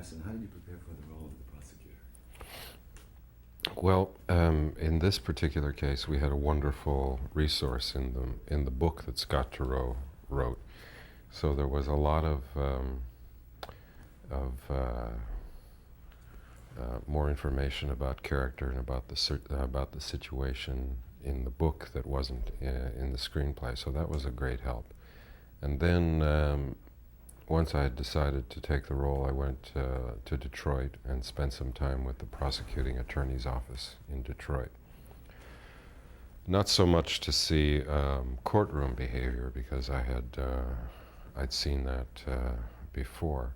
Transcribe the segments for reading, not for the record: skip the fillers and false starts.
class, and how did you prepare for the role of the prosecutor? Well, in this particular case, we had a wonderful resource in the book that Scott Turow wrote. So there was a lot of more information about character and about the situation in the book that wasn't in the screenplay. So that was a great help. And then once I had decided to take the role, I went to Detroit and spent some time with the prosecuting attorney's office in Detroit. Not so much to see courtroom behavior, because I'd seen that before,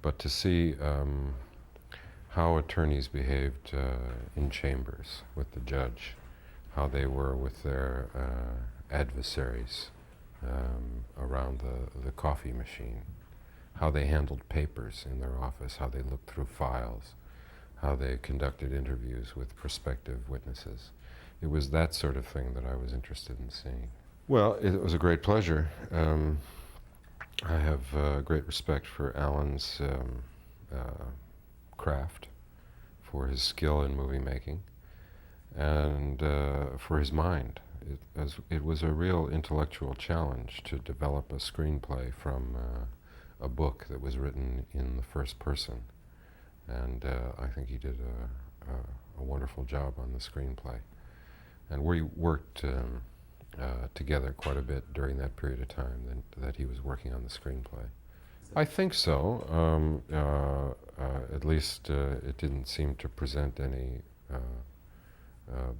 but to see how attorneys behaved in chambers with the judge, how they were with their adversaries around the coffee machine, how they handled papers in their office, how they looked through files, how they conducted interviews with prospective witnesses. It was that sort of thing that I was interested in seeing. Well, it was a great pleasure. I have great respect for Alan's craft, for his skill in movie making, and for his mind. It was a real intellectual challenge to develop a screenplay from a book that was written in the first person. And I think he did a wonderful job on the screenplay. And we worked together quite a bit during that period of time that he was working on the screenplay. I think so. At least it didn't seem to present any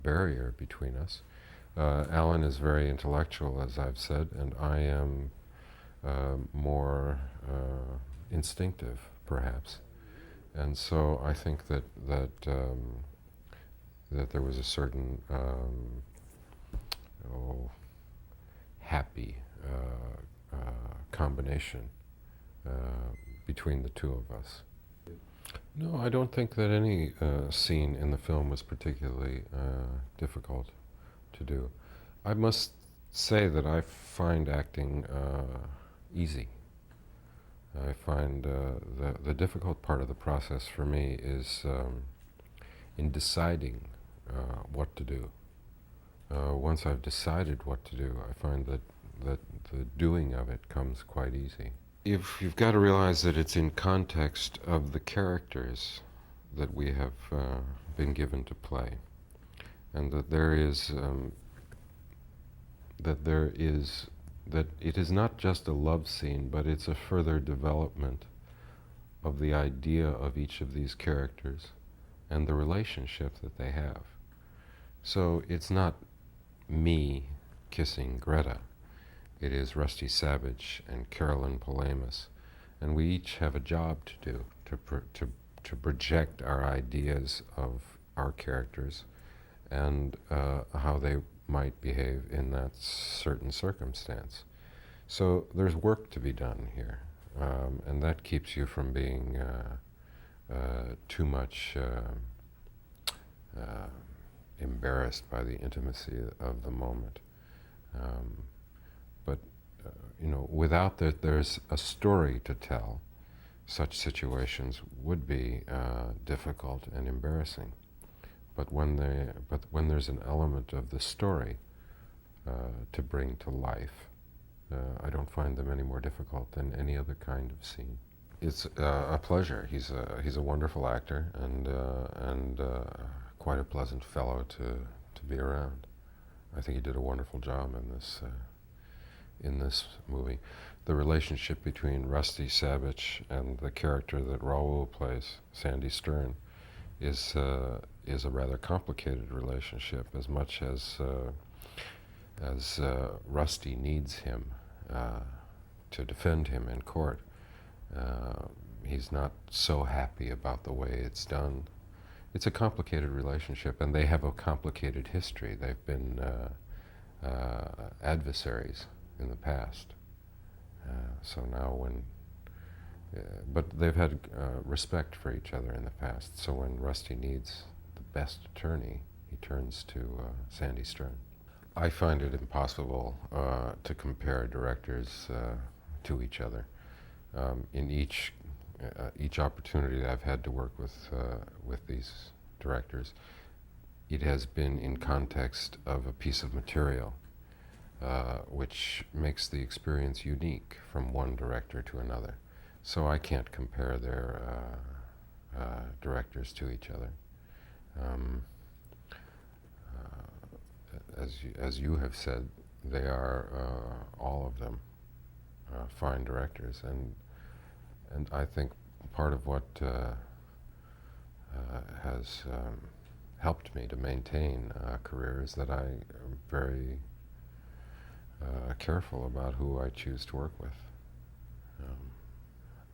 barrier between us. Alan is very intellectual, as I've said, and I am more instinctive, perhaps. And so I think that there was a certain happy combination between the two of us. No, I don't think that any scene in the film was particularly difficult to do. I must say that I find acting easy. I find the difficult part of the process for me is in deciding what to do. Once I've decided what to do, I find that the doing of it comes quite easy. You've got to realize that it's in context of the characters that we have been given to play, and that it is not just a love scene, but it's a further development of the idea of each of these characters and the relationship that they have. So it's not me kissing Greta. It is Rusty Savage and Carolyn Palamas, and we each have a job to do to project our ideas of our characters and how they might behave in that certain circumstance. So there's work to be done here, and that keeps you from being too much embarrassed by the intimacy of the moment. But without that, there's a story to tell. Such situations would be difficult and embarrassing. But when there's an element of the story to bring to life, I don't find them any more difficult than any other kind of scene. It's a pleasure. He's a wonderful actor and quite a pleasant fellow to be around. I think he did a wonderful job in this movie. The relationship between Rusty Savage and the character that Raoul plays, Sandy Stern, is a rather complicated relationship, as much as Rusty needs him to defend him in court. He's not so happy about the way it's done. It's a complicated relationship, and they have a complicated history. They've been adversaries in the past. So now but they've had respect for each other in the past. So when Rusty needs the best attorney, he turns to Sandy Stern. I find it impossible to compare directors to each other. In each each opportunity that I've had to work with these directors, it has been in context of a piece of material, which makes the experience unique from one director to another. So I can't compare their directors to each other. As you have said, they are all of them fine directors, and I think part of what has helped me to maintain a career is that I am very careful about who I choose to work with.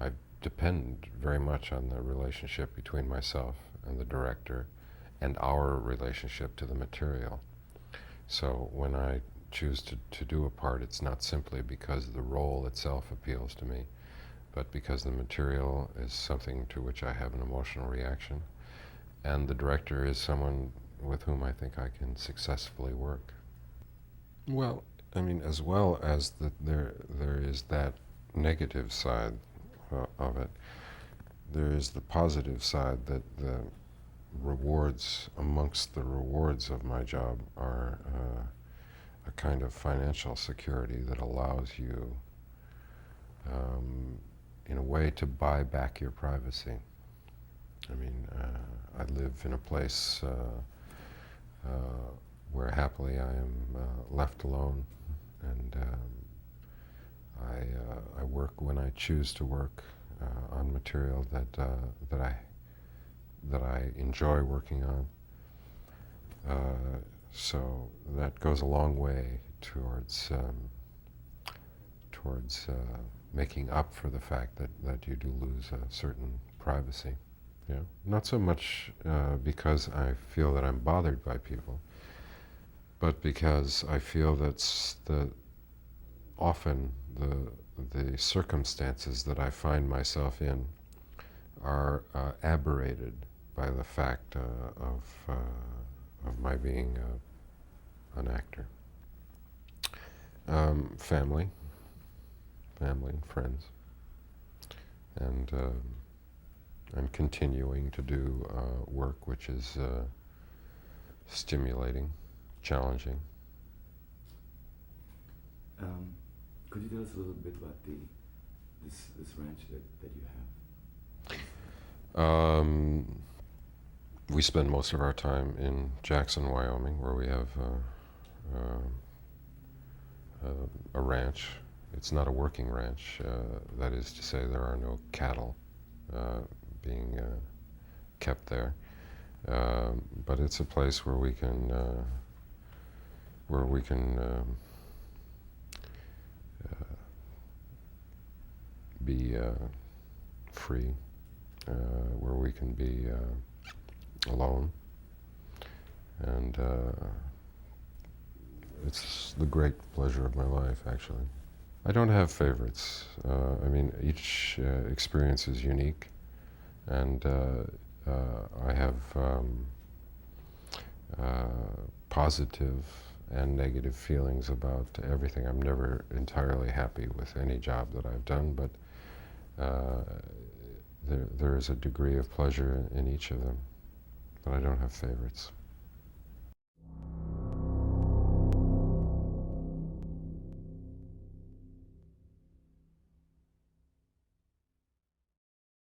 I depend very much on the relationship between myself and the director and our relationship to the material. So when I choose to do a part, it's not simply because the role itself appeals to me, but because the material is something to which I have an emotional reaction, and the director is someone with whom I think I can successfully work. Well, I mean, as well as there is that negative side of it, there is the positive side that the rewards, amongst the rewards of my job, are a kind of financial security that allows you, in a way, to buy back your privacy. I mean, I live in a place where happily I am left alone, and I work when I choose to work on material that I enjoy working on. So that goes a long way towards making up for the fact that you do lose a certain privacy. Yeah, not so much because I feel that I'm bothered by people, but because I feel that often the circumstances that I find myself in are aberrated by the fact of my being an actor. Family and friends, and I'm continuing to do work which is stimulating, challenging. Could you tell us a little bit about this ranch that you have? We spend most of our time in Jackson, Wyoming, where we have a ranch. It's not a working ranch. That is to say, there are no cattle being kept there. But it's a place where we can be free, where we can be alone, and it's the great pleasure of my life, actually. I don't have favorites. I mean, each experience is unique, and I have positive and negative feelings about everything. I'm never entirely happy with any job that I've done, but there is a degree of pleasure in each of them, but I don't have favorites.